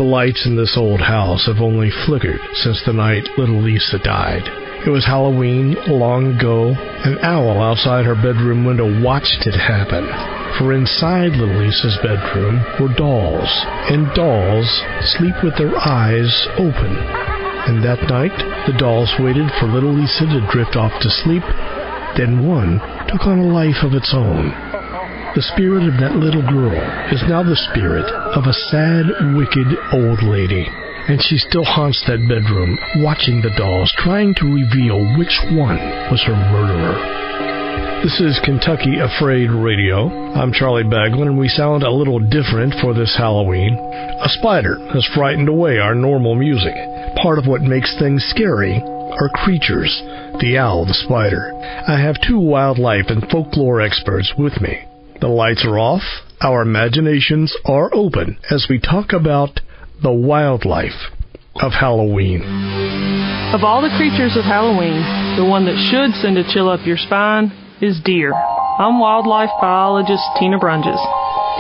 The lights in this old house have only flickered since the night little Lisa died. It was Halloween long ago. An owl outside her bedroom window watched it happen. For inside little Lisa's bedroom were dolls, and dolls sleep with their eyes open. And that night, the dolls waited for little Lisa to drift off to sleep. Then one took on a life of its own. The spirit of that little girl is now the spirit of a sad, wicked old lady. And she still haunts that bedroom, watching the dolls, trying to reveal which one was her murderer. This is Kentucky Afraid Radio. I'm Charlie Baglin, and we sound a little different for this Halloween. A spider has frightened away our normal music. Part of what makes things scary are creatures, the owl, the spider. I have two wildlife and folklore experts with me. The lights are off, our imaginations are open as we talk about the wildlife of Halloween. Of all the creatures of Halloween, the one that should send a chill up your spine is deer. I'm wildlife biologist Tina Brunges.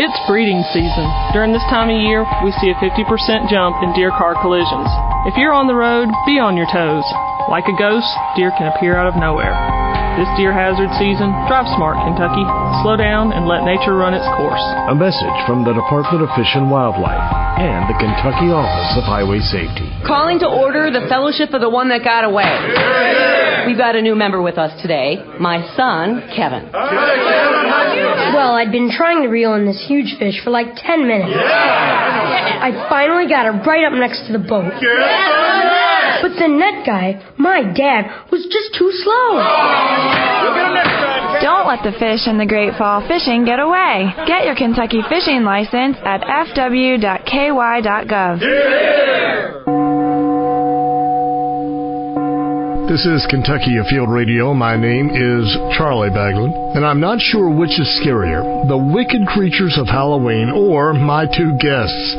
It's breeding season. During this time of year, we see a 50% jump in deer car collisions. If you're on the road, be on your toes. Like a ghost, deer can appear out of nowhere. This deer hazard season, drive smart, Kentucky. Slow down and let nature run its course. A message from the Department of Fish and Wildlife and the Kentucky Office of Highway Safety. Calling to order the Fellowship of the One That Got Away. We've got a new member with us today, my son, Kevin. Well, I'd been trying to reel in this huge fish for like 10 minutes. I finally got it right up next to the boat. But the net guy, my dad, was just too slow. Don't let the fish in the Great Fall Fishing get away. Get your Kentucky fishing license at fw.ky.gov. This is Kentucky Afield Radio. My name is Charlie Baglin, and I'm not sure which is scarier, the wicked creatures of Halloween or my two guests.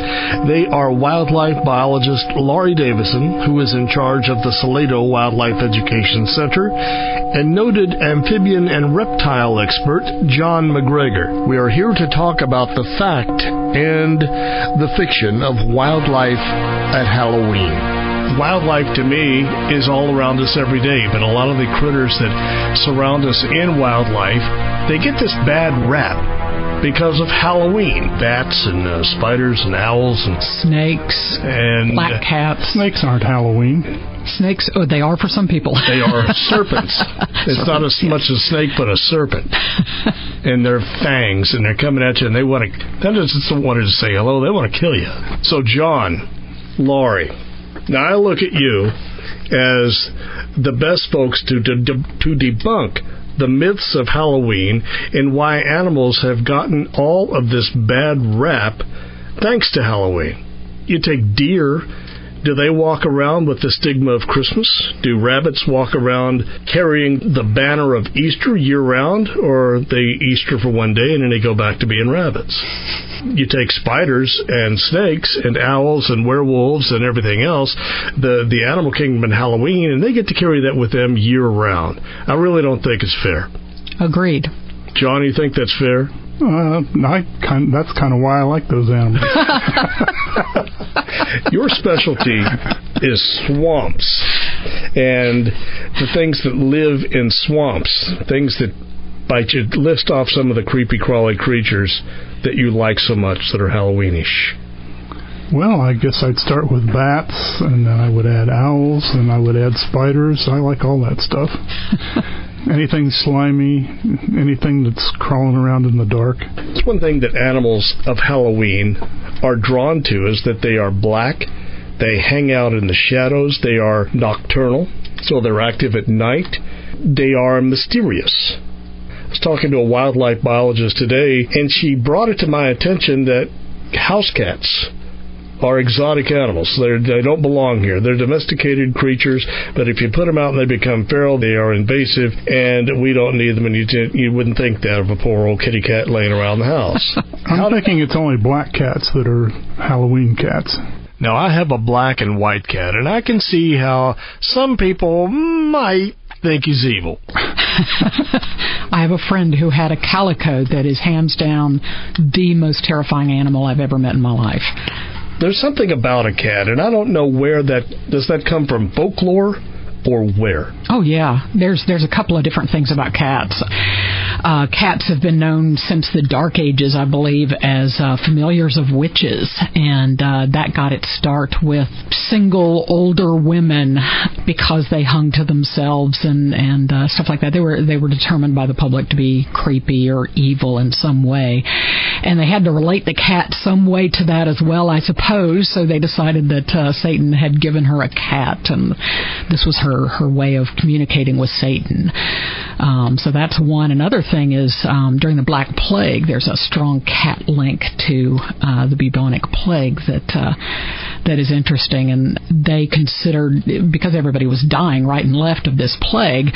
They are wildlife biologist Laurie Davison, who is in charge of the Salato Wildlife Education Center, and noted amphibian and reptile expert John MacGregor. We are here to talk about the fact and the fiction of wildlife at Halloween. Wildlife, to me, is all around us every day, but a lot of the critters that surround us in wildlife, they get this bad rap because of Halloween. Bats and spiders and owls and snakes and black cats. Snakes aren't Halloween. Snakes, oh, they are for some people. They are serpents. It's not as much a snake, but a serpent. And their fangs, and they're coming at you, and they want to, they just don't want to say hello, they want to kill you. So, John, Laurie, now I look at you as the best folks to debunk the myths of Halloween and why animals have gotten all of this bad rap thanks to Halloween. You take deer. Do they walk around with the stigma of Christmas? Do rabbits walk around carrying the banner of Easter year-round, or are they Easter for one day and then they go back to being rabbits? You take spiders and snakes and owls and werewolves and everything else, the animal kingdom and Halloween, and they get to carry that with them year-round. I really don't think it's fair. Agreed. John, you think that's fair? That's kind of why I like those animals. Your specialty is swamps, and the things that live in swamps, things that bite you. List off some of the creepy, crawly creatures that you like so much that are Halloweenish. Well, I guess I'd start with bats, and then I would add owls, and I would add spiders. I like all that stuff. Anything slimy, anything that's crawling around in the dark. It's one thing that animals of Halloween are drawn to is that they are black, they hang out in the shadows, they are nocturnal, so they're active at night, they are mysterious. I was talking to a wildlife biologist today, and she brought it to my attention that house cats are exotic animals. They don't belong here. They're domesticated creatures, but if you put them out and they become feral, they are invasive, and we don't need them, and you wouldn't think that of a poor old kitty cat laying around the house. I'm thinking it's only black cats that are Halloween cats. Now, I have a black and white cat, and I can see how some people might think he's evil. I have a friend who had a calico that is hands down the most terrifying animal I've ever met in my life. There's something about a cat, and I don't know where does that come from, folklore or where? Oh, yeah. There's a couple of different things about cats. Cats have been known since the Dark Ages, I believe, as familiars of witches, and that got its start with single older women because they hung to themselves and stuff like that. They were determined by the public to be creepy or evil in some way, and they had to relate the cat some way to that as well, I suppose. So they decided that Satan had given her a cat, and this was her way of communicating with Satan. So that's one. Another thing is during the Black Plague, there's a strong cat link to the bubonic plague that is interesting. And they considered, because everybody was dying right and left of this plague,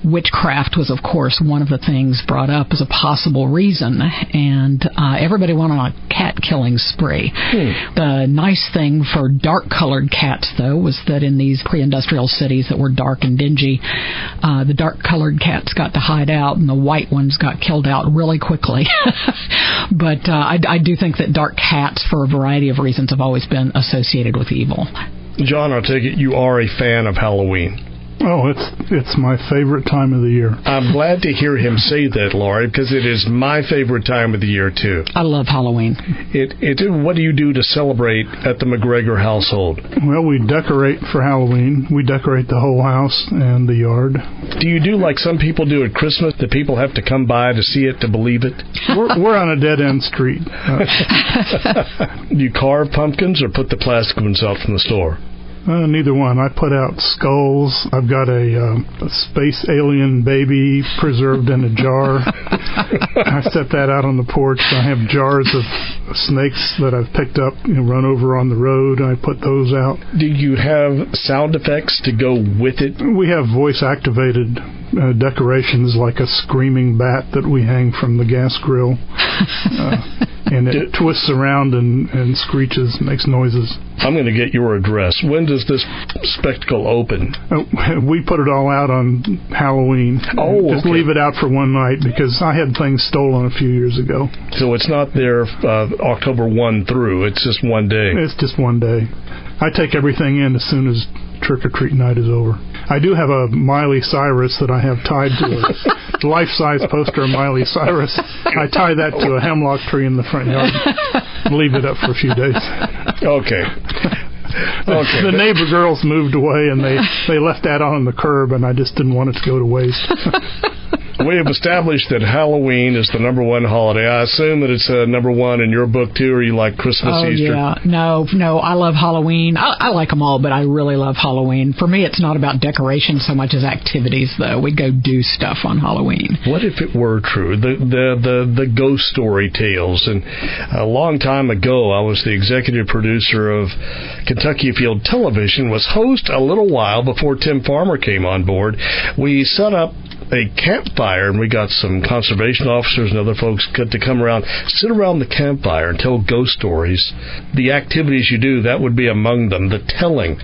witchcraft was, of course, one of the things brought up as a possible reason. And everybody went on a cat-killing spree. The nice thing for dark-colored cats, though, was that in these pre-industrial cities that were dark and dingy, the dark-colored cats got to hide out, and the white ones got killed out really quickly. But I do think that dark cats, for a variety of reasons, have always been associated with evil. John, I take it you are a fan of Halloween. Oh, it's my favorite time of the year. I'm glad to hear him say that, Laurie, because it is my favorite time of the year, too. I love Halloween. What do you do to celebrate at the MacGregor household? Well, we decorate for Halloween. We decorate the whole house and the yard. Do you do like some people do at Christmas, that people have to come by to see it, to believe it? We're on a dead-end street. Do you carve pumpkins or put the plastic ones out from the store? Neither one. I put out skulls. I've got a space alien baby preserved in a jar. I set that out on the porch. I have jars of snakes that I've picked up and run over on the road. I put those out. Do you have sound effects to go with it? We have voice-activated decorations, like a screaming bat that we hang from the gas grill. And it twists around and screeches, makes noises. I'm going to get your address. When does this spectacle open? We put it all out on Halloween. Oh, Just leave it out for one night, because I had things stolen a few years ago. So it's not there October 1 through. It's just one day. It's just one day. I take everything in as soon as trick-or-treat night is over. I do have a Miley Cyrus that I have tied to a life-size poster of Miley Cyrus. I tie that to a hemlock tree in the front yard and leave it up for a few days. Okay. The neighbor girls moved away, and they left that on the curb, and I just didn't want it to go to waste. We have established that Halloween is the number one holiday. I assume that it's number one in your book, too, or you like Christmas, Easter? Yeah. No, I love Halloween. I like them all, but I really love Halloween. For me, it's not about decoration so much as activities, though. We go do stuff on Halloween. What if it were true? The ghost story tales. And a long time ago, I was the executive producer of Kentucky Afield Television, was host a little while before Tim Farmer came on board. We set up a campfire, and we got some conservation officers and other folks to come around, sit around the campfire and tell ghost stories. The activities you do, that would be among them, the telling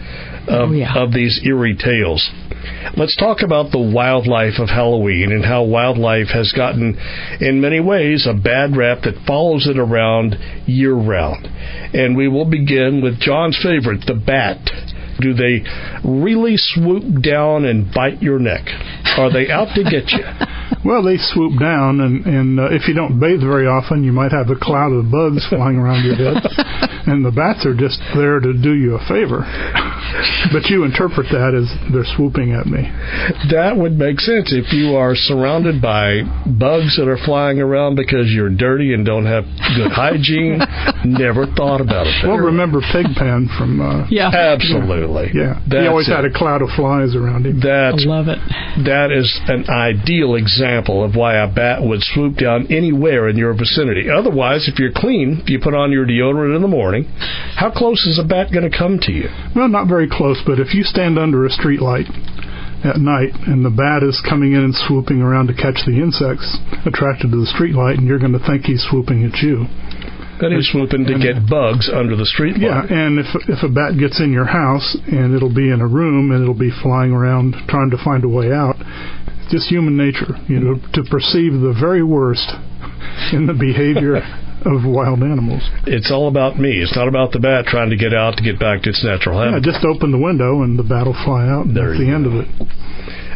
of these eerie tales. Let's talk about the wildlife of Halloween and how wildlife has gotten, in many ways, a bad rap that follows it around year-round. And we will begin with John's favorite, the bat. Do they really swoop down and bite your neck? Are they out to get you? Well, they swoop down, and if you don't bathe very often, you might have a cloud of bugs flying around your head. And the bats are just there to do you a favor. But you interpret that as they're swooping at me. That would make sense. If you are surrounded by bugs that are flying around because you're dirty and don't have good hygiene, never thought about it. Well, remember Pigpen from... Absolutely. Yeah. He always had a cloud of flies around him. I love it. That is an ideal example of why a bat would swoop down anywhere in your vicinity. Otherwise, if you're clean, if you put on your deodorant in the morning, how close is a bat going to come to you? Well, not very close, but if you stand under a street light at night and the bat is coming in and swooping around to catch the insects attracted to the street light, and you're going to think he's swooping at you. That he's swooping to get bugs under the street light. Yeah, and if a bat gets in your house, and it'll be in a room, and it'll be flying around trying to find a way out, it's just human nature, to perceive the very worst in the behavior of wild animals. It's all about me. It's not about the bat trying to get out to get back to its natural habitat. Yeah, just open the window and the bat will fly out at the end of it.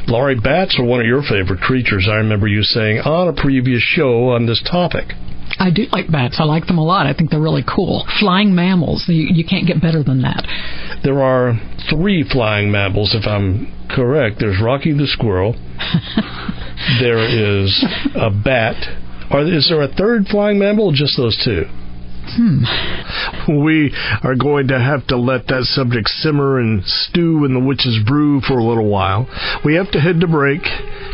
Laurie, bats are one of your favorite creatures. I remember you saying on a previous show on this topic. I do like bats. I like them a lot. I think they're really cool. Flying mammals. You can't get better than that. There are 3 flying mammals, if I'm correct. There's Rocky the squirrel. There is a bat. Is there a 3rd flying mammal or just those 2? We are going to have to let that subject simmer and stew in the witch's brew for a little while. We have to head to break.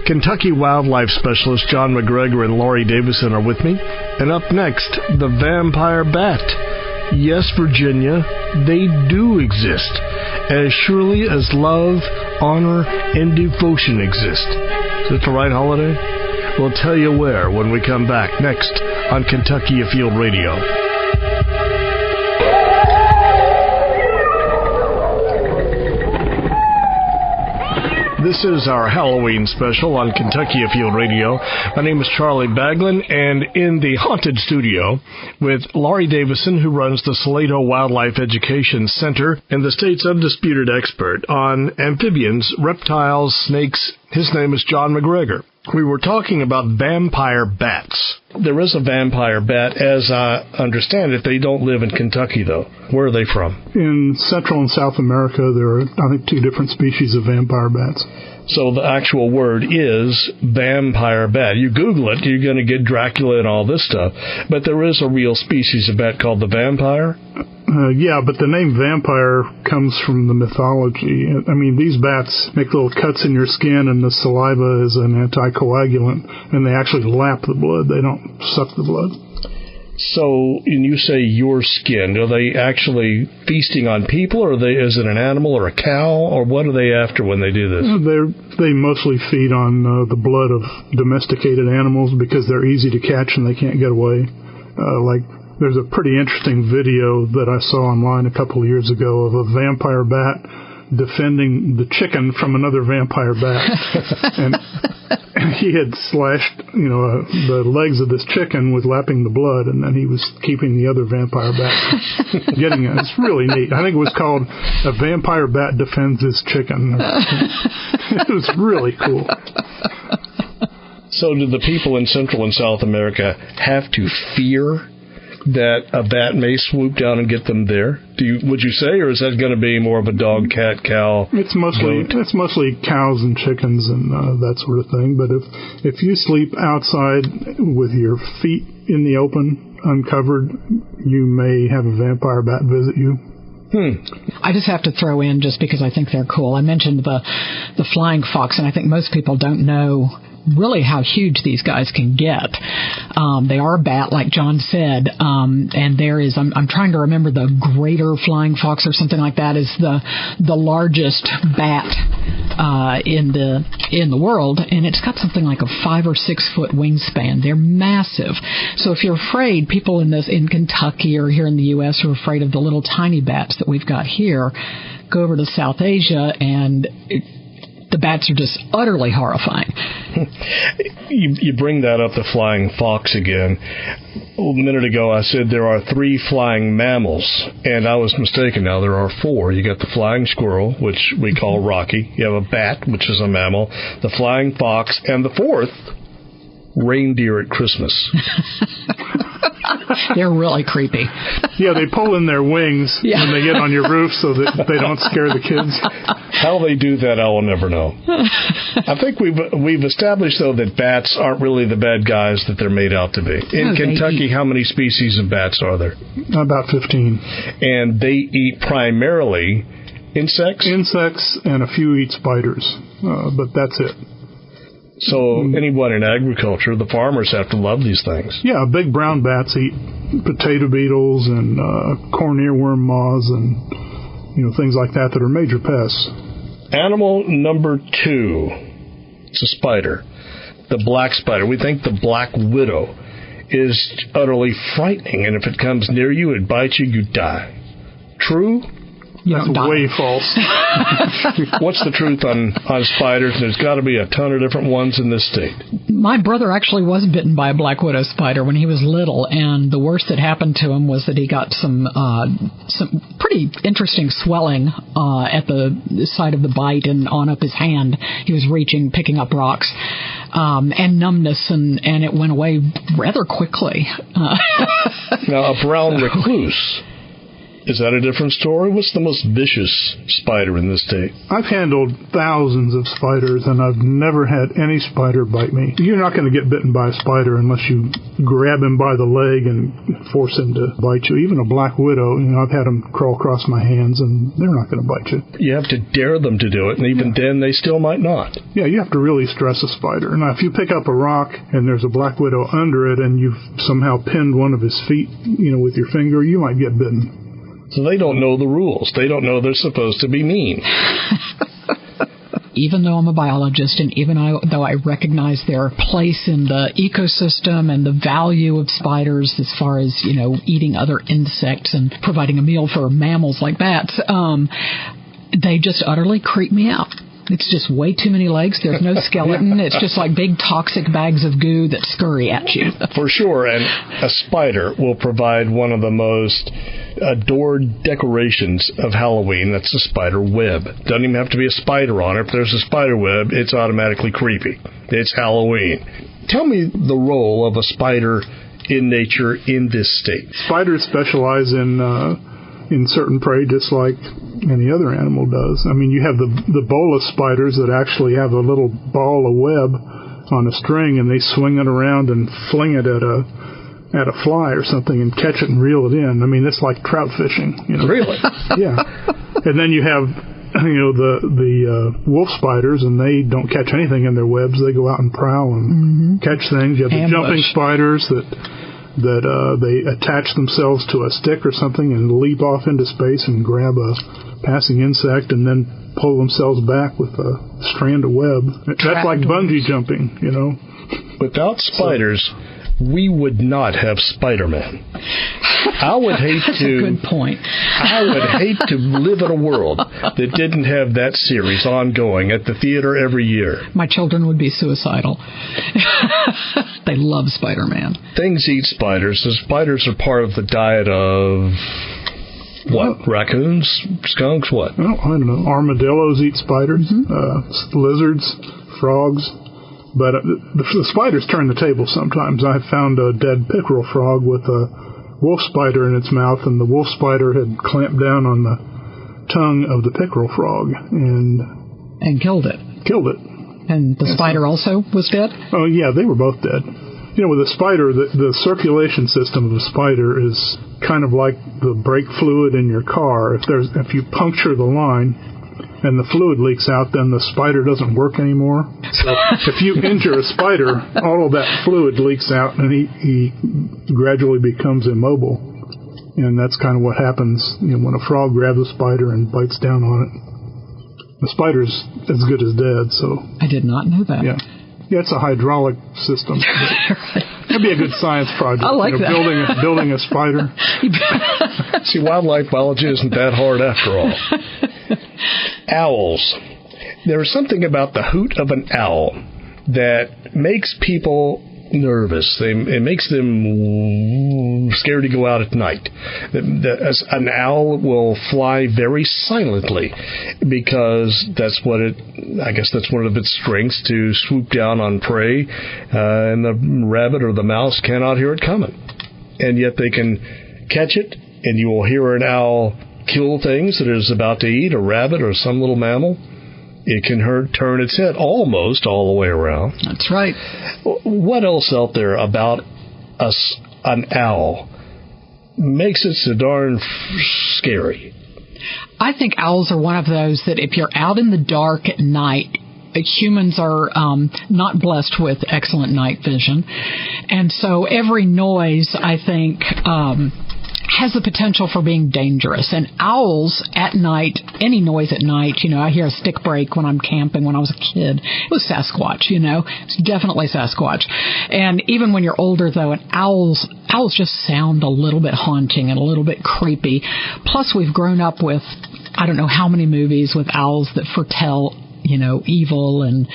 Kentucky wildlife specialist John MacGregor and Laurie Davison are with me. And up next, the vampire bat. Yes, Virginia, they do exist, as surely as love, honor, and devotion exist. Is it the right holiday? We'll tell you where when we come back next on Kentucky Afield Radio. This is our Halloween special on Kentucky Afield Radio. My name is Charlie Baglin, and in the haunted studio with Laurie Davison, who runs the Salato Wildlife Education Center and the state's undisputed expert on amphibians, reptiles, snakes. His name is John MacGregor. We were talking about vampire bats. There is a vampire bat, as I understand it. They don't live in Kentucky, though. Where are they from? In Central and South America, there are, I think, 2 different species of vampire bats. So the actual word is vampire bat. You Google it, you're going to get Dracula and all this stuff. But there is a real species of bat called the vampire? Yeah, but the name vampire comes from the mythology. I mean, these bats make little cuts in your skin, and the saliva is an anticoagulant, and they actually lap the blood. They don't suck the blood. So, when you say your skin, are they actually feasting on people, or is it an animal or a cow, or what are they after when they do this? They mostly feed on the blood of domesticated animals because they're easy to catch and they can't get away. There's a pretty interesting video that I saw online a couple of years ago of a vampire bat defending the chicken from another vampire bat. and he had slashed, the legs of this chicken was lapping the blood, and then he was keeping the other vampire bat getting it. It's really neat. I think it was called A Vampire Bat Defends His Chicken. It was really cool. So do the people in Central and South America have to fear that a bat may swoop down and get them there? Would you say, or is that going to be more of a dog, cat, cow? It's mostly cows and chickens and that sort of thing. But if you sleep outside with your feet in the open, uncovered, you may have a vampire bat visit you. I just have to throw in, just because I think they're cool, I mentioned the flying fox, and I think most people don't know really how huge these guys can get. They are a bat, like John said, and there is, I'm trying to remember, the greater flying fox or something like that is the largest bat in the world, and it's got something like a 5 or 6 foot wingspan. They're massive. So if you're afraid, people in Kentucky or here in the U.S. who are afraid of the little tiny bats that we've got here, go over to South Asia and the bats are just utterly horrifying. You bring that up, the flying fox again. A minute ago I said there are 3 flying mammals, and I was mistaken. Now there are 4. You got the flying squirrel, which we call Rocky. You have a bat, which is a mammal, the flying fox, and the 4th, reindeer at Christmas. They're really creepy. Yeah, they pull in their wings when they get on your roof so that they don't scare the kids. How they do that, I will never know. I think we've established, though, that bats aren't really the bad guys that they're made out to be. In Kentucky, how many species of bats are there? About 15. And they eat primarily insects? Insects, and a few eat spiders, but that's it. So anyone in agriculture, the farmers have to love these things. Yeah, big brown bats eat potato beetles and corn earworm moths and things like that are major pests. Animal number 2, it's a spider, the black spider. We think the black widow is utterly frightening, and if it comes near you, it bites you, you die. True That's way false. What's the truth on spiders? There's got to be a ton of different ones in this state. My brother actually was bitten by a black widow spider when he was little, and the worst that happened to him was that he got some pretty interesting swelling at the side of the bite and on up his hand. He was picking up rocks, and numbness, and it went away rather quickly. Now, a brown recluse. Is that a different story? What's the most vicious spider in this state? I've handled thousands of spiders, and I've never had any spider bite me. You're not going to get bitten by a spider unless you grab him by the leg and force him to bite you. Even a black widow, I've had them crawl across my hands, and they're not going to bite you. You have to dare them to do it, and even then they still might not. Yeah, you have to really stress a spider. Now, if you pick up a rock and there's a black widow under it, and you've somehow pinned one of his feet, with your finger, you might get bitten. So they don't know the rules. They don't know they're supposed to be mean. Even though I'm a biologist, and even though I recognize their place in the ecosystem and the value of spiders as far as, eating other insects and providing a meal for mammals like bats, they just utterly creep me out. It's just way too many legs. There's no skeleton. It's just like big toxic bags of goo that scurry at you. For sure. And a spider will provide one of the most adored decorations of Halloween. That's a spider web. Doesn't even have to be a spider on it. If there's a spider web, it's automatically creepy. It's Halloween. Tell me the role of a spider in nature in this state. Spiders specialize in certain prey just like any other animal does. You have the bolus spiders that actually have a little ball of web on a string, and they swing it around and fling it at a fly or something and catch it and reel it in. It's like trout fishing. Really? Yeah. And then you have the wolf spiders, and they don't catch anything in their webs. They go out and prowl and catch things. You have the jumping spiders that they attach themselves to a stick or something and leap off into space and grab a passing insect and then pull themselves back with a strand of web. That's like bungee jumping, Without spiders, we would not have Spider-Man. I would hate That's a good point. I would hate to live in a world that didn't have that series ongoing at the theater every year. My children would be suicidal. They love Spider-Man. Things eat spiders. The spiders are part of the diet of what? Raccoons? Skunks? What? Well, I don't know. Armadillos eat spiders. Lizards, frogs. But the spiders turn the table sometimes. I found a dead pickerel frog with a wolf spider in its mouth, and the wolf spider had clamped down on the tongue of the pickerel frog and killed it. And the spider also was dead? Oh, yeah, they were both dead. With a spider, the circulation system of a spider is kind of like the brake fluid in your car. If you puncture the line and the fluid leaks out, then the spider doesn't work anymore. So if you injure a spider, all of that fluid leaks out, and he gradually becomes immobile. And that's kind of what happens when a frog grabs a spider and bites down on it. The spider's as good as dead, so... I did not know that. Yeah, it's a hydraulic system. That'd be a good science project. I like that. Building a spider. See, wildlife biology isn't that hard after all. Owls. There's something about the hoot of an owl that makes people nervous. It makes them scared to go out at night. An owl will fly very silently because that's I guess that's one of its strengths, to swoop down on prey, and the rabbit or the mouse cannot hear it coming. And yet they can catch it, and you will hear an owl kill things that it is about to eat, a rabbit or some little mammal. It can turn its head almost all the way around. That's right. What else out there about an owl makes it so darn scary? I think owls are one of those that if you're out in the dark at night, humans are not blessed with excellent night vision. And so every noise, I think, has the potential for being dangerous. And owls at night, any noise at night, I hear a stick break when I'm camping when I was a kid. It was Sasquatch, It's definitely Sasquatch. And even when you're older, though, and owls just sound a little bit haunting and a little bit creepy. Plus, we've grown up with I don't know how many movies with owls that foretell, evil and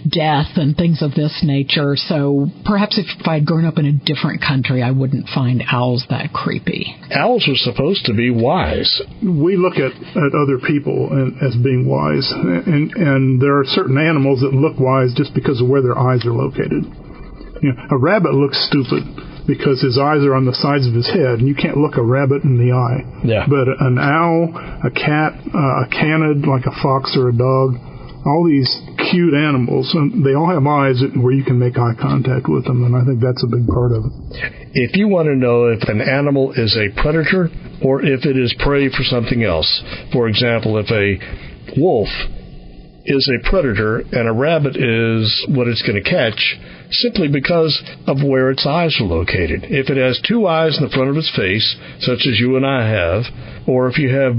death and things of this nature. So perhaps if I'd grown up in a different country, I wouldn't find owls that creepy. Owls are supposed to be wise. We look at other people as being wise, and there are certain animals that look wise just because of where their eyes are located. A rabbit looks stupid because his eyes are on the sides of his head, and you can't look a rabbit in the eye. Yeah. But an owl, a cat, a canid, like a fox or a dog, all these cute animals, and they all have eyes where you can make eye contact with them, and I think that's a big part of it. If you want to know if an animal is a predator or if it is prey for something else, for example, if a wolf is a predator and a rabbit is what it's going to catch, simply because of where its eyes are located. If it has two eyes in the front of its face, such as you and I have, or if you have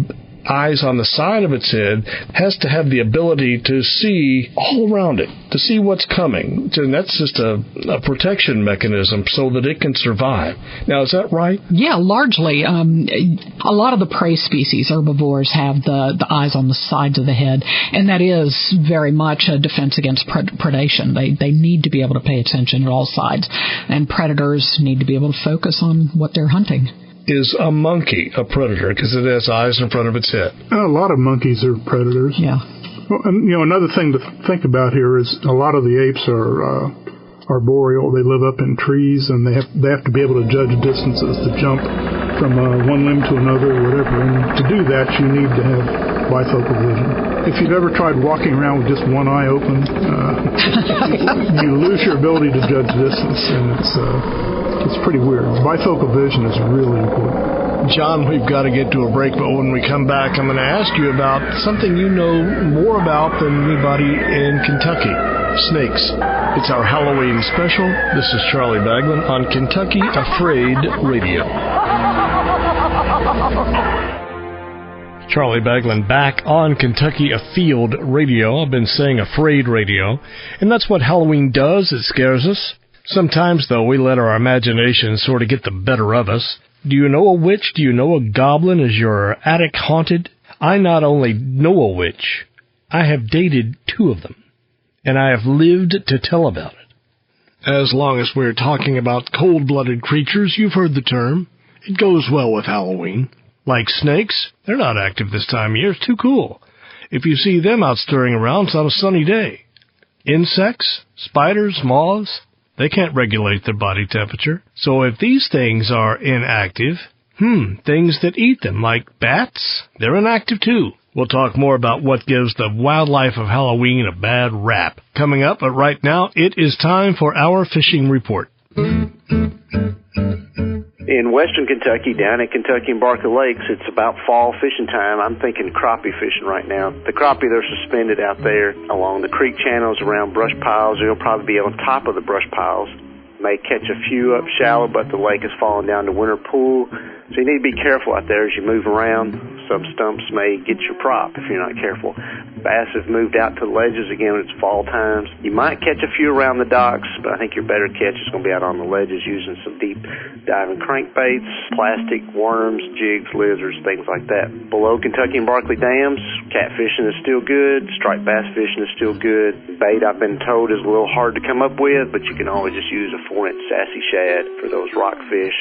eyes on the side of its head, has to have the ability to see all around it, to see what's coming. And that's just a protection mechanism so that it can survive. Now, is that right? Yeah, largely. A lot of the prey species, herbivores, have the eyes on the sides of the head, and that is very much a defense against predation. They need to be able to pay attention at all sides, and predators need to be able to focus on what they're hunting. Is a monkey a predator because it has eyes in front of its head? A lot of monkeys are predators. Yeah. Well, and, another thing to think about here is a lot of the apes are arboreal. They live up in trees, and they have to be able to judge distances to jump from one limb to another or whatever. And to do that, you need to have bifocal vision. If you've ever tried walking around with just one eye open, you lose your ability to judge distance, and it's pretty weird. Bifocal vision is really important. John, we've got to get to a break, but when we come back, I'm going to ask you about something you know more about than anybody in Kentucky. Snakes. It's our Halloween special. This is Charlie Baglin on Kentucky Afraid Radio. Charlie Baglin back on Kentucky Afield Radio. I've been saying Afraid Radio, and that's what Halloween does. It scares us. Sometimes, though, we let our imagination sort of get the better of us. Do you know a witch? Do you know a goblin? Is your attic haunted? I not only know a witch, I have dated two of them, and I have lived to tell about it. As long as we're talking about cold-blooded creatures, you've heard the term. It goes well with Halloween. Like snakes, they're not active this time of year. It's too cool. If you see them out stirring around, it's on a sunny day. Insects, spiders, moths, they can't regulate their body temperature. So if these things are inactive, things that eat them, like bats, they're inactive too. We'll talk more about what gives the wildlife of Halloween a bad rap. Coming up, but right now, it is time for our fishing report. In western Kentucky, down at Kentucky and Barkley Lakes, it's about fall fishing time. I'm thinking crappie fishing right now. The crappie, they're suspended out there along the creek channels around brush piles. They'll probably be on top of the brush piles. May catch a few up shallow, but the lake is falling down to winter pool. So you need to be careful out there as you move around. Some stumps may get your prop if you're not careful. Bass have moved out to the ledges again when it's fall times. You might catch a few around the docks, but I think your better catch is going to be out on the ledges using some deep diving crankbaits, plastic, worms, jigs, lizards, things like that. Below Kentucky and Barkley dams, catfishing is still good. Striped bass fishing is still good. Bait, I've been told, is a little hard to come up with, but you can always just use a 4-inch sassy shad for those rockfish,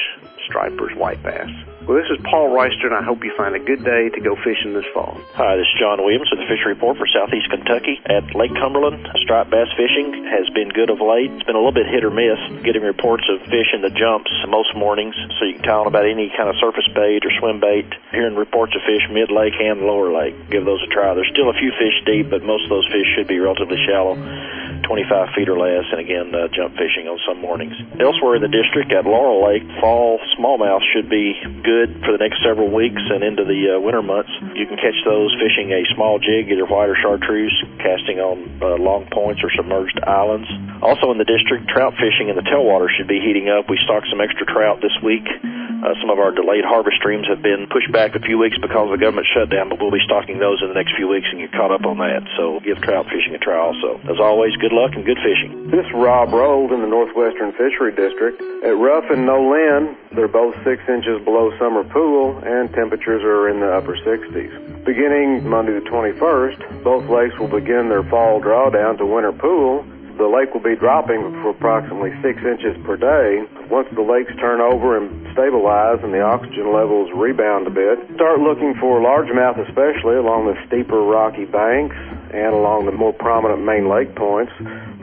stripers, white bass. Well, this is Paul Reister, and I hope you find a good day to go fishing this fall. Hi, this is John Williams with the Fishery Report for Southeast Kentucky. At Lake Cumberland, striped bass fishing has been good of late. It's been a little bit hit or miss, getting reports of fish in the jumps most mornings, so you can tell about any kind of surface bait or swim bait. Hearing reports of fish mid-lake and lower lake. Give those a try. There's still a few fish deep, but most of those fish should be relatively shallow, 25 feet or less, and again, jump fishing on some mornings. Elsewhere in the district at Laurel Lake, fall smallmouth should be good for the next several weeks and into the winter months. You can catch those fishing a small jig, either white or chartreuse, casting on long points or submerged islands. Also in the district, trout fishing in the tailwater should be heating up. We stocked some extra trout this week Some of our delayed harvest streams have been pushed back a few weeks because of the government shutdown, but we'll be stocking those in the next few weeks and get caught up on that. So give trout fishing a try also. As always, good luck and good fishing. This is Rob Rold in the Northwestern Fishery District. At Ruff and Nolin, they're both 6 inches below summer pool, and temperatures are in the upper 60s. Beginning Monday the 21st, both lakes will begin their fall drawdown to winter pool. The lake will be dropping for approximately 6 inches per day. Once the lakes turn over and stabilize and the oxygen levels rebound a bit, start looking for largemouth, especially along the steeper rocky banks and along the more prominent main lake points.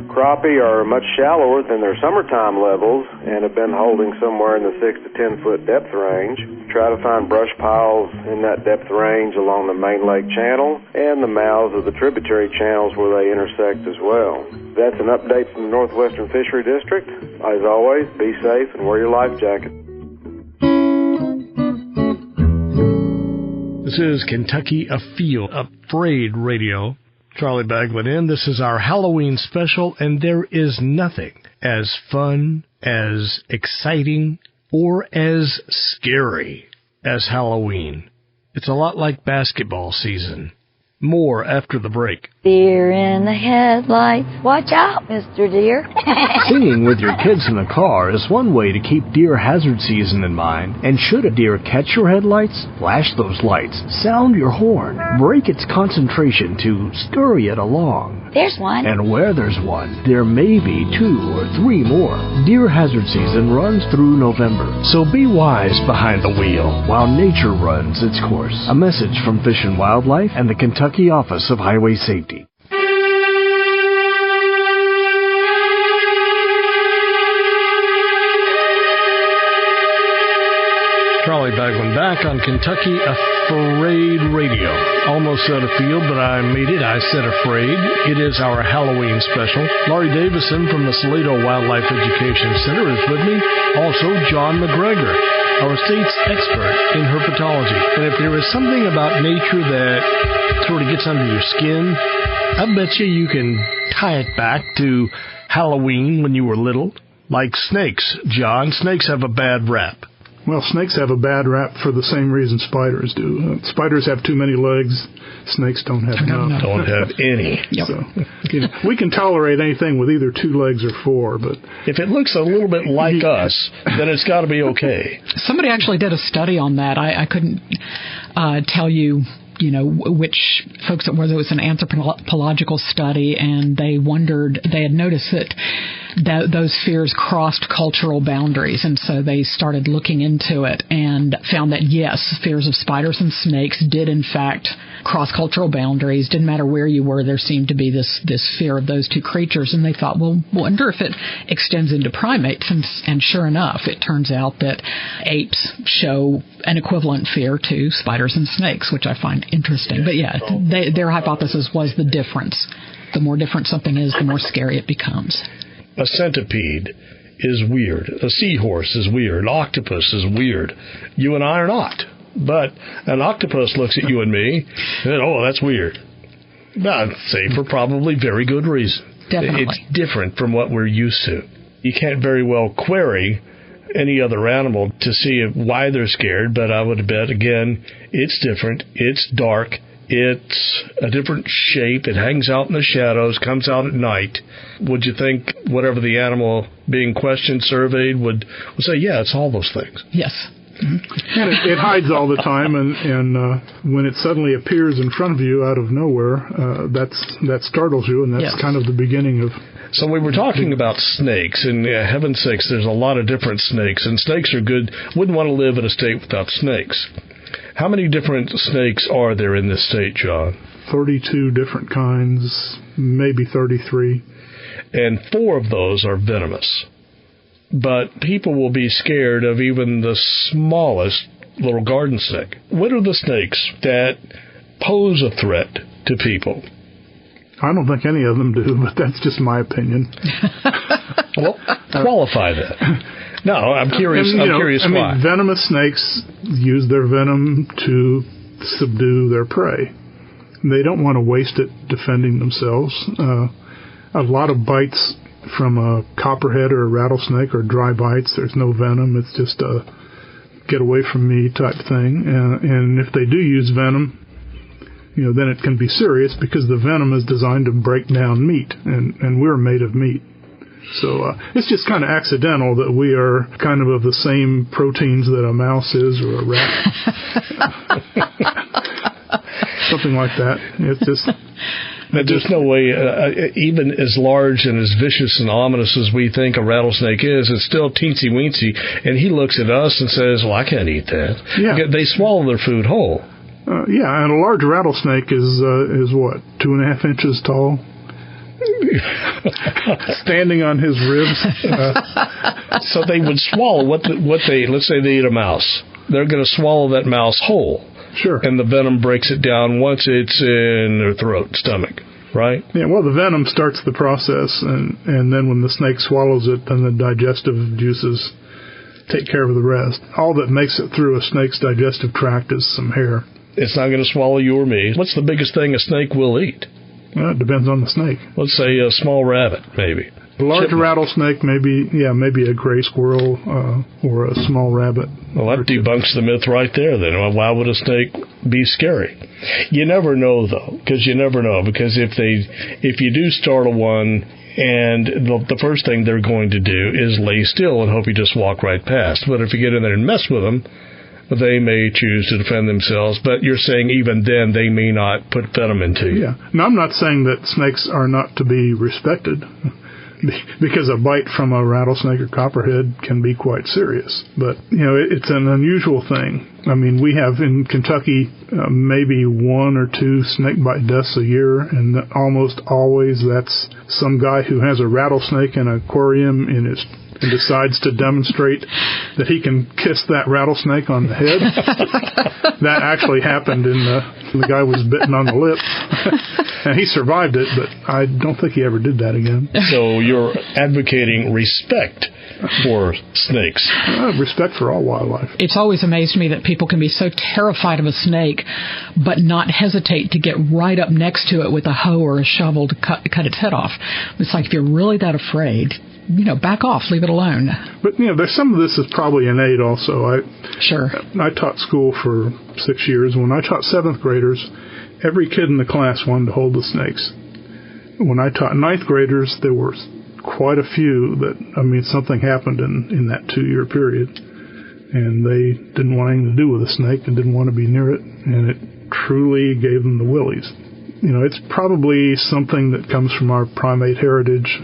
Crappie are much shallower than their summertime levels and have been holding somewhere in the 6 to 10 foot depth range. Try to find brush piles in that depth range along the main lake channel and the mouths of the tributary channels where they intersect as well. That's an update from the Northwestern Fishery District. As always, be safe and wear your life jacket. This is Kentucky Afield, Afraid Radio. Charlie Bagman in. This is our Halloween special, and there is nothing as fun, as exciting, or as scary as Halloween. It's a lot like basketball season. More after the break. Deer in the headlights. Watch out, Mr. Deer. Singing with your kids in the car is one way to keep deer hazard season in mind. And should a deer catch your headlights, flash those lights, sound your horn, break its concentration to scurry it along. There's one. And where there's one, there may be 2 or 3 more. Deer hazard season runs through November. So be wise behind the wheel while nature runs its course. A message from Fish and Wildlife and the Kentucky Office of Highway Safety. Charlie Bagman back on Kentucky Afraid Radio. Almost said Afield, but I made it. I said afraid. It is our Halloween special. Laurie Davison from the Salato Wildlife Education Center is with me. Also, John MacGregor, our state's expert in herpetology. And if there is something about nature that sort of gets under your skin, I bet you can tie it back to Halloween when you were little. Like snakes, John. Snakes have a bad rap. Well, snakes have a bad rap for the same reason spiders do. Spiders have too many legs. Snakes don't have enough. Don't have any. Yep. So, we can tolerate anything with either 2 legs or 4, but if it looks a little bit like us, then it's got to be okay. Somebody actually did a study on that. I couldn't tell you which folks, whether it was an anthropological study, and they had noticed that those fears crossed cultural boundaries, and so they started looking into it and found that, yes, fears of spiders and snakes did, in fact, cross cultural boundaries. Didn't matter where you were, there seemed to be this fear of those 2 creatures, and they thought, well, wonder if it extends into primates, and sure enough, it turns out that apes show an equivalent fear to spiders and snakes, which I find interesting. But yeah, their hypothesis was the difference. The more different something is, the more scary it becomes. A centipede is weird. A seahorse is weird. An octopus is weird. You and I are not. But an octopus looks at you and me and, oh, that's weird. I'd say for probably very good reason. Definitely. It's different from what we're used to. You can't very well query any other animal to see why they're scared, but I would bet, again, it's different. It's dark. It's a different shape. It hangs out in the shadows, comes out at night. Would you think whatever the animal being questioned, surveyed, would say, yeah, it's all those things? Yes. Mm-hmm. And it hides all the time, and when it suddenly appears in front of you out of nowhere, that startles you, and that's kind of the beginning of... So we were talking about snakes, and heaven's sakes, there's a lot of different snakes, and snakes are good. Wouldn't want to live in a state without snakes. How many different snakes are there in this state, John? 32 different kinds, maybe 33. And 4 of those are venomous. But people will be scared of even the smallest little garden snake. What are the snakes that pose a threat to people? I don't think any of them do, but that's just my opinion. Well, qualify that. No, I'm curious. I'm curious why. I mean, venomous snakes use their venom to subdue their prey. They don't want to waste it defending themselves. A lot of bites from a copperhead or a rattlesnake are dry bites. There's no venom. It's just get away from me type thing. And if they do use venom, then it can be serious because the venom is designed to break down meat, and we're made of meat. So it's just kind of accidental that we are kind of the same proteins that a mouse is or a rat. Something like that. It's just... But there's no way, even as large and as vicious and ominous as we think a rattlesnake is, it's still teensy-weensy. And he looks at us and says, well, I can't eat that. Yeah. They swallow their food whole. Yeah, and a large rattlesnake is what, 2.5 inches tall? Standing on his ribs. So they would swallow let's say they eat a mouse. They're going to swallow that mouse whole. Sure. And the venom breaks it down once it's in their throat, stomach, right? Yeah, well, the venom starts the process, and then when the snake swallows it, then the digestive juices take care of the rest. All that makes it through a snake's digestive tract is some hair. It's not going to swallow you or me. What's the biggest thing a snake will eat? Well, it depends on the snake. Let's say a small rabbit, maybe. A large rattlesnake, maybe a gray squirrel or a small rabbit. Well, that debunks the myth right there, then. Why would a snake be scary? You never know, though, because if you do startle one, and the first thing they're going to do is lay still and hope you just walk right past. But if you get in there and mess with them, they may choose to defend themselves, but you're saying even then they may not put venom into you. Yeah. Now, I'm not saying that snakes are not to be respected, because a bite from a rattlesnake or copperhead can be quite serious. But, it's an unusual thing. I mean, we have in Kentucky maybe 1 or 2 snake bite deaths a year, and almost always that's some guy who has a rattlesnake in an aquarium and decides to demonstrate that he can kiss that rattlesnake on the head. That actually happened the guy was bitten on the lip. And he survived it, but I don't think he ever did that again. So you're advocating respect for snakes. Respect for all wildlife. It's always amazed me that people can be so terrified of a snake, but not hesitate to get right up next to it with a hoe or a shovel to cut its head off. It's like, if you're really that afraid, back off, leave it alone. But, there's some of this is probably innate also. Sure. I taught school for 6 years. When I taught 7th graders, every kid in the class wanted to hold the snakes. When I taught 9th graders, there were quite a few something happened in that 2-year period, and they didn't want anything to do with a snake and didn't want to be near it, and it truly gave them the willies. It's probably something that comes from our primate heritage.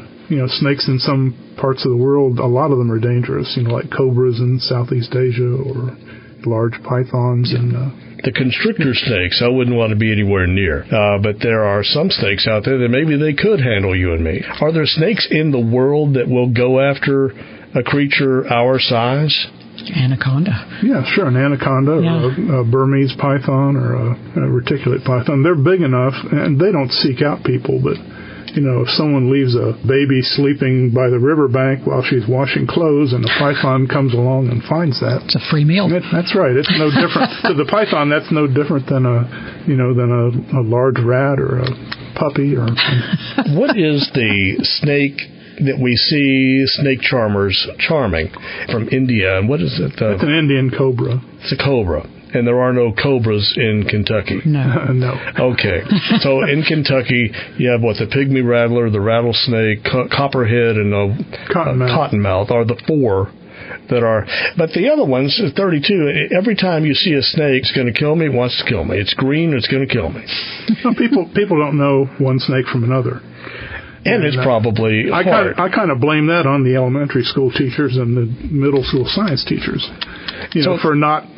Snakes in some parts of the world, a lot of them are dangerous, like cobras in Southeast Asia or large pythons. And the constrictor snakes, I wouldn't want to be anywhere near. But there are some snakes out there that maybe they could handle you and me. Are there snakes in the world that will go after a creature our size? Anaconda. Yeah, sure, an anaconda or a Burmese python or a reticulate python. They're big enough, and they don't seek out people, but if someone leaves a baby sleeping by the riverbank while she's washing clothes and a python comes along and finds that, it's a free meal. That's right. It's no different to the python. That's no different than a large rat or a puppy or. What is the snake that we see snake charmers charming from India? And what is it? It's an Indian cobra. It's a cobra. And there are no cobras in Kentucky. No. No. Okay. So in Kentucky, you have the pygmy rattler, the rattlesnake, copperhead, and the cottonmouth are the 4 that are. But the other ones, 32, every time you see a snake, it's going to kill me, it wants to kill me. It's green, it's going to kill me. People don't know one snake from another. And it's probably hard. I kind of blame that on the elementary school teachers and the middle school science teachers, for not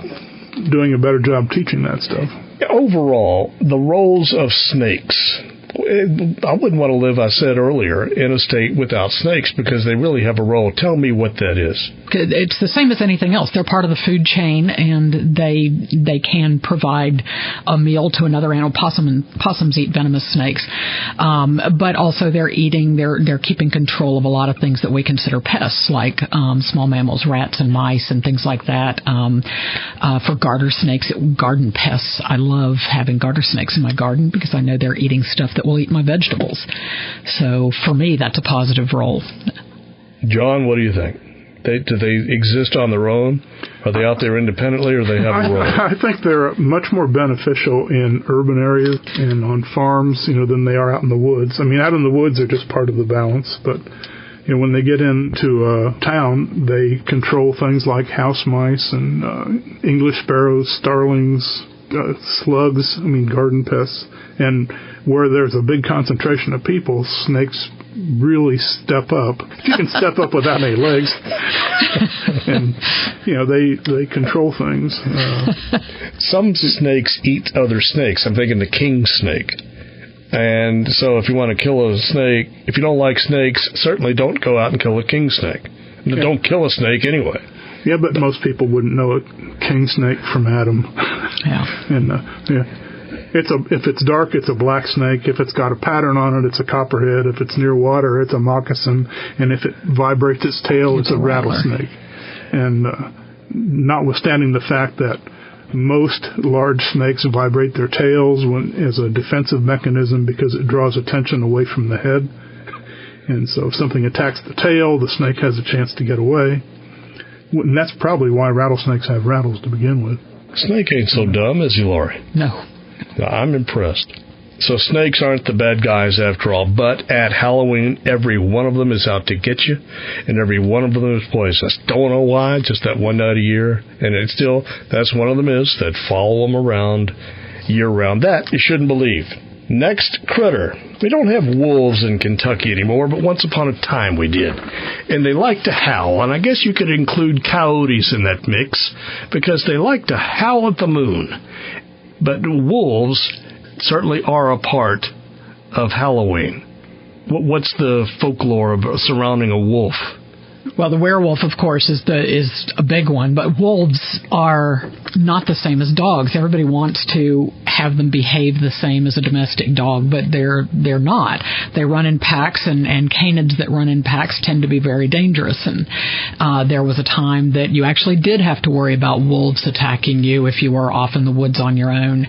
doing a better job teaching that stuff. Overall, the roles of snakes. I wouldn't want to live, I said earlier, in a state without snakes because they really have a role. Tell me what that is. It's the same as anything else. They're part of the food chain, and they can provide a meal to another animal. Possums eat venomous snakes, but also they're keeping control of a lot of things that we consider pests, like small mammals, rats and mice and things like that. For garter snakes, garden pests, I love having garter snakes in my garden because I know they're eating stuff that will eat my vegetables. So for me, that's a positive role. John, what do you think? Do they exist on their own? Are they out there independently, or do they have a role? I think they're much more beneficial in urban areas and on farms, than they are out in the woods. I mean, out in the woods, they're just part of the balance, but when they get into a town, they control things like house mice and English sparrows, starlings, slugs, garden pests. And where there's a big concentration of people, snakes really step up. You can step up without any legs. And, they control things. Some snakes eat other snakes. I'm thinking the king snake. And so if you want to kill a snake, if you don't like snakes, certainly don't go out and kill a king snake. Yeah. Don't kill a snake anyway. Yeah, but most people wouldn't know a king snake from Adam. Yeah. And, if it's dark, it's a black snake. If it's got a pattern on it, it's a copperhead. If it's near water, it's a moccasin. And if it vibrates its tail, it's a rattlesnake. And notwithstanding the fact that most large snakes vibrate their tails as a defensive mechanism because it draws attention away from the head. And so if something attacks the tail, the snake has a chance to get away. And that's probably why rattlesnakes have rattles to begin with. Snake ain't so dumb, is he, Laurie? No. I'm impressed. So snakes aren't the bad guys after all, but at Halloween, every one of them is out to get you, and every one of them is poisonous. Don't know why, just that one night a year, and that's one of them is that follow them around year-round. That you shouldn't believe. Next critter. We don't have wolves in Kentucky anymore, but once upon a time we did. And they like to howl, and I guess you could include coyotes in that mix, because they like to howl at the moon. But wolves certainly are a part of Halloween. What's the folklore surrounding a wolf? Well, the werewolf, of course, is a big one, but wolves are not the same as dogs. Everybody wants to have them behave the same as a domestic dog, but they're not. They run in packs, and canids that run in packs tend to be very dangerous. And there was a time that you actually did have to worry about wolves attacking you if you were off in the woods on your own.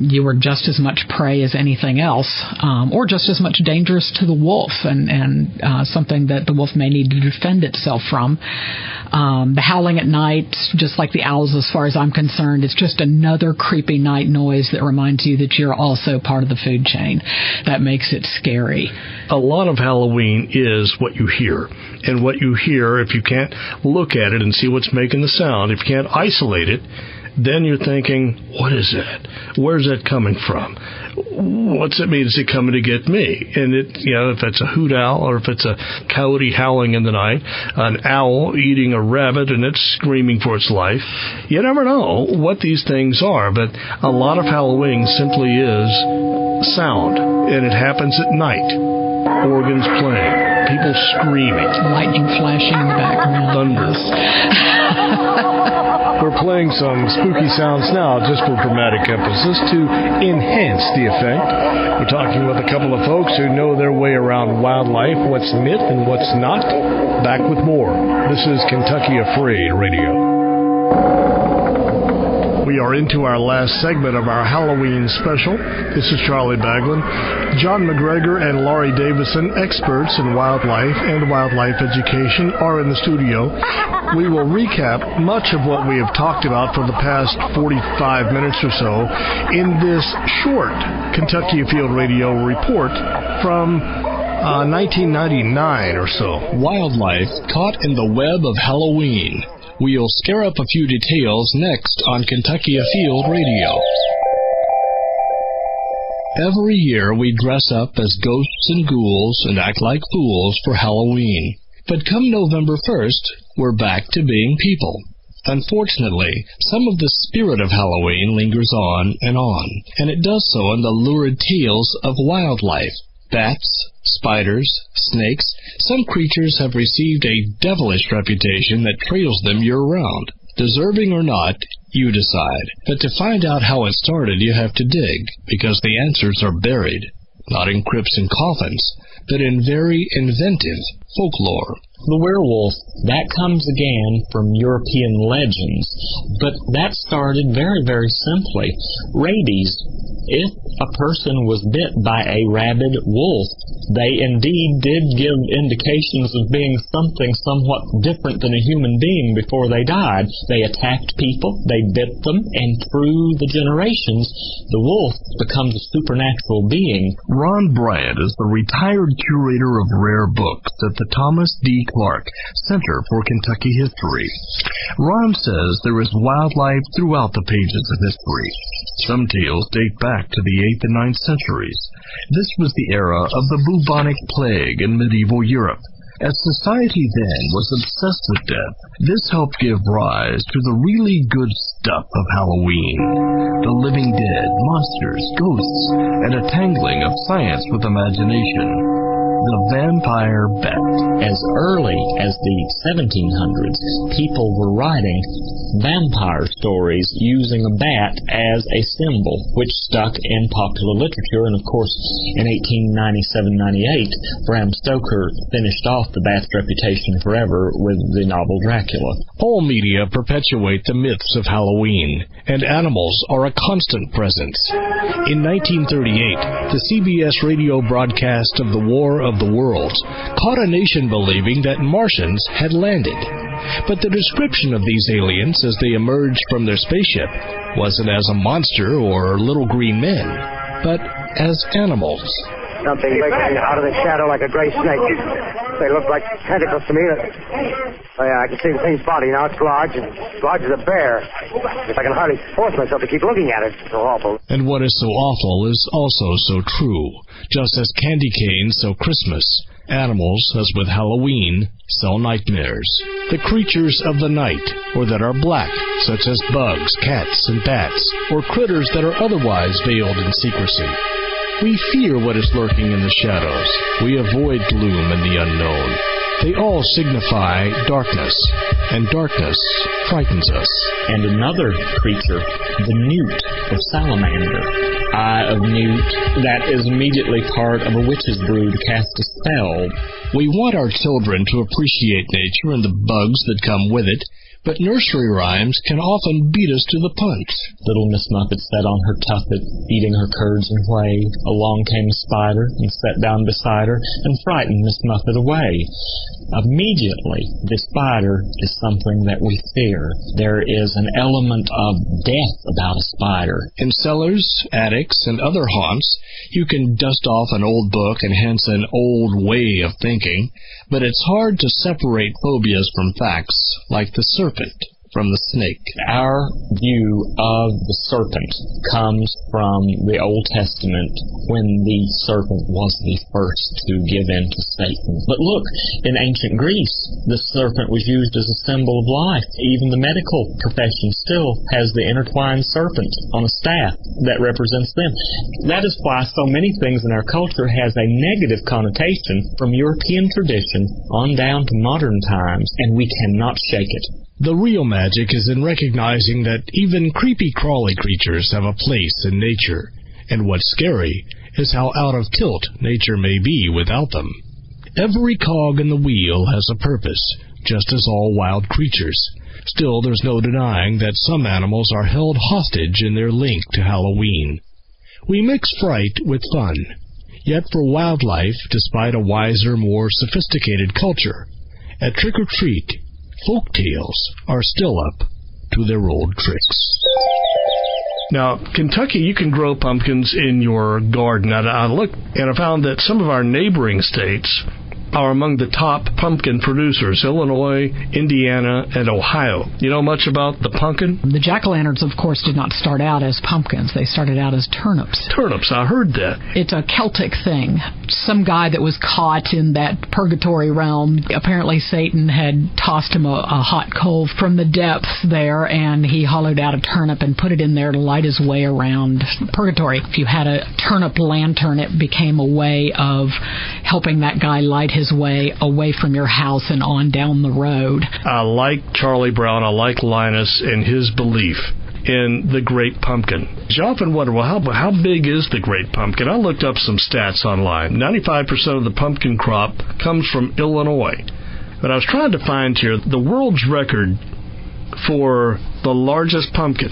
You were just as much prey as anything else, or just as much dangerous to the wolf, and something that the wolf may need to defend itself from. The howling at night, just like the owls as far as I'm concerned, is just another creepy night noise that reminds you that you're also part of the food chain. That makes it scary. A lot of Halloween is what you hear. And what you hear, if you can't look at it and see what's making the sound, if you can't isolate it, then you're thinking, what is that? Where's that coming from? What's it mean? Is it coming to get me? And if it's a hoot owl or if it's a coyote howling in the night, an owl eating a rabbit and it's screaming for its life, you never know what these things are. But a lot of Halloween simply is sound, and it happens at night. Organs playing, people screaming, lightning flashing in the background, thunder. We're playing some spooky sounds now just for dramatic emphasis to enhance the effect. We're talking with a couple of folks who know their way around wildlife, what's myth and what's not. Back with more. This is Kentucky Afraid Radio. We are into our last segment of our Halloween special. This is Charlie Baglin. John MacGregor and Laurie Davison, experts in wildlife and wildlife education, are in the studio. We will recap much of what we have talked about for the past 45 minutes or so in this short Kentucky Afield Radio report from 1999 or so. Wildlife caught in the web of Halloween. We'll scare up a few details next on Kentucky Afield Radio. Every year we dress up as ghosts and ghouls and act like fools for Halloween. But come November 1st, we're back to being people. Unfortunately, some of the spirit of Halloween lingers on, and it does so in the lurid tales of wildlife. Bats, spiders, snakes, some creatures have received a devilish reputation that trails them year-round. Deserving or not, you decide. But to find out how it started, you have to dig, because the answers are buried, not in crypts and coffins, but in very inventive folklore. The werewolf, that comes again from European legends, but that started very, very simply. Rabies. If a person was bit by a rabid wolf, They indeed did give indications of being something somewhat different than a human being before they died. They attacked people, they bit them, and through the generations, the wolf becomes a supernatural being. Ron Bryant is the retired curator of rare books at the Thomas D. Clark Center for Kentucky History. Ron says there is wildlife throughout the pages of history. Some tales date back to the 8th and 9th centuries. This was the era of the bubonic plague in medieval Europe. As society then was obsessed with death, this helped give rise to the really good stuff of Halloween. The living dead, monsters, ghosts, and a tangling of science with imagination. The vampire bat. As early as the 1700s, people were writing vampire stories using a bat as a symbol, which stuck in popular literature. And of course, in 1897-98, Bram Stoker finished off the bat's reputation forever with the novel Dracula. All media perpetuate the myths of Halloween, and animals are a constant presence. In 1938, the CBS radio broadcast of the War of the Worlds caught a nation believing that Martians had landed. But the description of these aliens as they emerged from their spaceship wasn't as a monster or little green men, but as animals. Something big out of the shadow like a gray snake. They look like tentacles to me. Oh, yeah, I can see the thing's body now. It's large, and large as a bear. I can hardly force myself to keep looking at it. It's so awful. And what is so awful is also so true. Just as candy canes sell Christmas, animals, as with Halloween, sell nightmares. The creatures of the night, or that are black, such as bugs, cats, and bats, or critters that are otherwise veiled in secrecy. We fear what is lurking in the shadows. We avoid gloom and the unknown. They all signify darkness, and darkness frightens us. And another creature, the newt or salamander, eye of newt, that is immediately part of a witch's brew to cast a spell. We want our children to appreciate nature and the bugs that come with it, but nursery rhymes can often beat us to the punch. Little Miss Muffet sat on her tuffet, eating her curds and whey. Along came a spider and sat down beside her and frightened Miss Muffet away. Immediately, the spider is something that we fear. There is an element of death about a spider. In cellars, attics, and other haunts, you can dust off an old book and hence an old way of thinking, but it's hard to separate phobias from facts, like the serpent from the snake. Our view of the serpent comes from the Old Testament, when the serpent was the first to give in to Satan. But look, in ancient Greece, the serpent was used as a symbol of life. Even the medical profession still has the intertwined serpent on a staff that represents them. That is why so many things in our culture has a negative connotation from European tradition on down to modern times, and we cannot shake it. The real magic is in recognizing that even creepy crawly creatures have a place in nature, and what's scary is how out of tilt nature may be without them. Every cog in the wheel has a purpose, just as all wild creatures. Still, there's no denying that some animals are held hostage in their link to Halloween. We mix fright with fun, yet for wildlife, despite a wiser, more sophisticated culture, at trick-or-treat, folk tales are still up to their old tricks. Now, Kentucky, you can grow pumpkins in your garden. I looked and I found that some of our neighboring states are among the top pumpkin producers: Illinois, Indiana, and Ohio. You know much about the pumpkin? The jack-o'-lanterns, of course, did not start out as pumpkins. They started out as turnips. Turnips, I heard that. It's a Celtic thing. Some guy that was caught in that purgatory realm, apparently Satan had tossed him a hot coal from the depths there, and he hollowed out a turnip and put it in there to light his way around purgatory. If you had a turnip lantern, it became a way of helping that guy light his way away from your house and on down the road. I like Charlie Brown. I like Linus and his belief in the Great Pumpkin. You often wonder, well, how big is the Great Pumpkin? I looked up some stats online. 95% of the pumpkin crop comes from Illinois. But I was trying to find here the world's record for the largest pumpkin,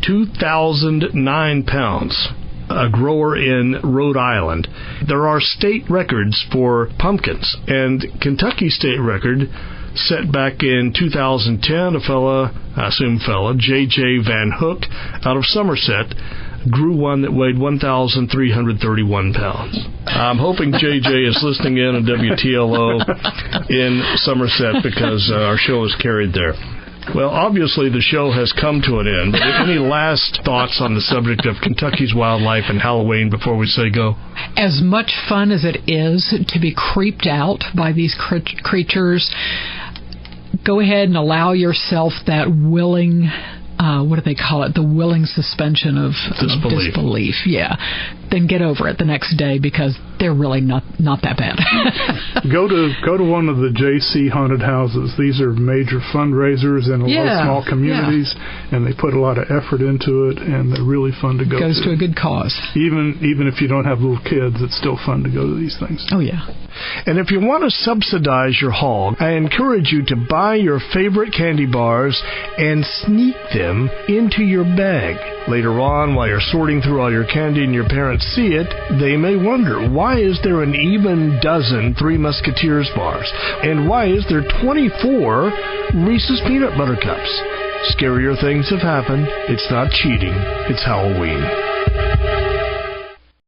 2,009 pounds. a grower in Rhode Island. There are state records for pumpkins, and Kentucky state record set back in 2010, J.J. Van Hook out of Somerset grew one that weighed 1,331 pounds. I'm hoping J.J. is listening in on WTLO in Somerset because our show is carried there. Well, obviously the show has come to an end. Any last thoughts on the subject of Kentucky's wildlife and Halloween before we say go? As much fun as it is to be creeped out by these creatures, go ahead and allow yourself that willing, what do they call it? The willing suspension of disbelief. Yeah. Then get over it the next day because they're really not that bad. Go to one of the JC haunted houses. These are major fundraisers in a lot of small communities, and they put a lot of effort into it, and they're really fun to go to. Goes to a good cause. Even if you don't have little kids, it's still fun to go to these things. Oh, yeah. And if you want to subsidize your haul, I encourage you to buy your favorite candy bars and sneak them into your bag. Later on, while you're sorting through all your candy and your parents see it, they may wonder, why is there an even dozen Three Musketeers bars? And why is there 24 Reese's Peanut Butter Cups? Scarier things have happened. It's not cheating. It's Halloween.